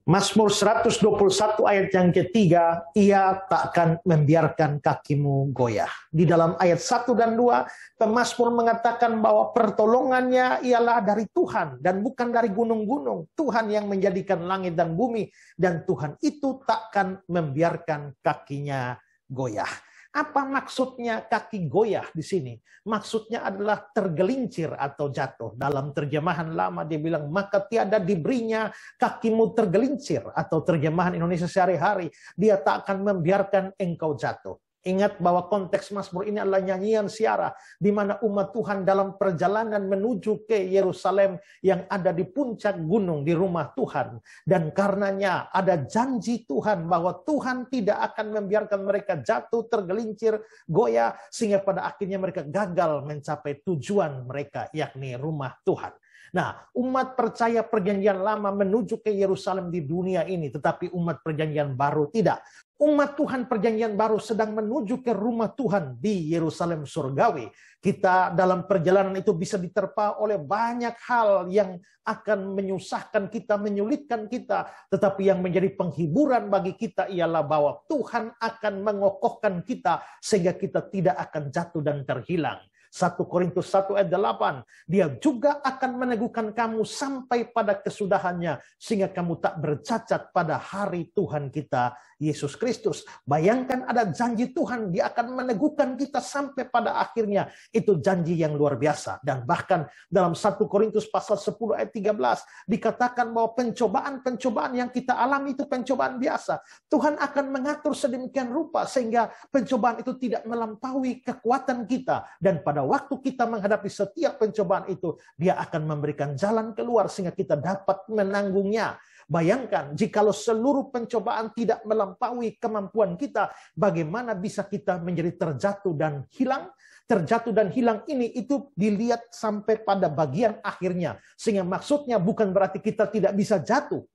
Mazmur 121 ayat yang ketiga, ia tak akan membiarkan kakimu goyah. Di dalam ayat 1 dan 2, pemazmur mengatakan bahwa pertolongannya ialah dari Tuhan dan bukan dari gunung-gunung. Tuhan yang menjadikan langit dan bumi, dan Tuhan itu takkan membiarkan kakinya goyah. Apa maksudnya kaki goyah di sini? Maksudnya adalah tergelincir atau jatuh. Dalam terjemahan lama dia bilang, maka tiada diberinya kakimu tergelincir. Atau terjemahan Indonesia sehari-hari, dia tak akan membiarkan engkau jatuh. Ingat bahwa konteks Mazmur ini adalah nyanyian siara, di mana umat Tuhan dalam perjalanan menuju ke Yerusalem yang ada di puncak gunung di rumah Tuhan. Dan karenanya ada janji Tuhan bahwa Tuhan tidak akan membiarkan mereka jatuh, tergelincir, goyah, sehingga pada akhirnya mereka gagal mencapai tujuan mereka, yakni rumah Tuhan. Nah, umat percaya perjanjian lama menuju ke Yerusalem di dunia ini, tetapi umat perjanjian baru tidak. Umat Tuhan perjanjian baru sedang menuju ke rumah Tuhan di Yerusalem surgawi. Kita dalam perjalanan itu bisa diterpa oleh banyak hal yang akan menyusahkan kita, menyulitkan kita. Tetapi yang menjadi penghiburan bagi kita ialah bahwa Tuhan akan mengokohkan kita sehingga kita tidak akan jatuh dan terhilang. 1 Korintus 1 ayat 8, dia juga akan meneguhkan kamu sampai pada kesudahannya, sehingga kamu tak bercacat pada hari Tuhan kita, Yesus Kristus. Bayangkan ada janji Tuhan, dia akan meneguhkan kita sampai pada akhirnya. Itu janji yang luar biasa. Dan bahkan dalam 1 Korintus pasal 10 ayat 13, dikatakan bahwa pencobaan-pencobaan yang kita alami itu pencobaan biasa. Tuhan akan mengatur sedemikian rupa, sehingga pencobaan itu tidak melampaui kekuatan kita. Dan pada waktu kita menghadapi setiap pencobaan itu, dia akan memberikan jalan keluar sehingga kita dapat menanggungnya. Bayangkan, jikalau seluruh pencobaan tidak melampaui kemampuan kita, bagaimana bisa kita menjadi terjatuh dan hilang? Terjatuh dan hilang ini itu dilihat sampai pada bagian akhirnya. Sehingga maksudnya bukan berarti kita tidak bisa jatuh.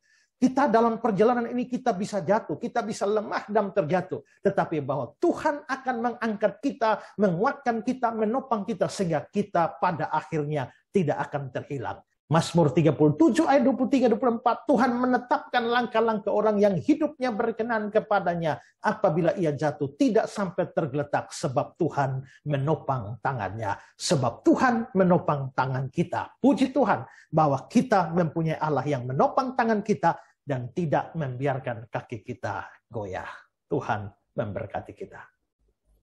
Kita dalam perjalanan ini kita bisa jatuh, kita bisa lemah dan terjatuh. Tetapi bahwa Tuhan akan mengangkat kita, menguatkan kita, menopang kita, sehingga kita pada akhirnya tidak akan terhilang. Mazmur 37 ayat 23-24, Tuhan menetapkan langkah-langkah orang yang hidupnya berkenan kepadanya. Apabila ia jatuh, tidak sampai tergeletak, sebab Tuhan menopang tangannya. Sebab Tuhan menopang tangan kita. Puji Tuhan bahwa kita mempunyai Allah yang menopang tangan kita, dan tidak membiarkan kaki kita goyah. Tuhan memberkati kita.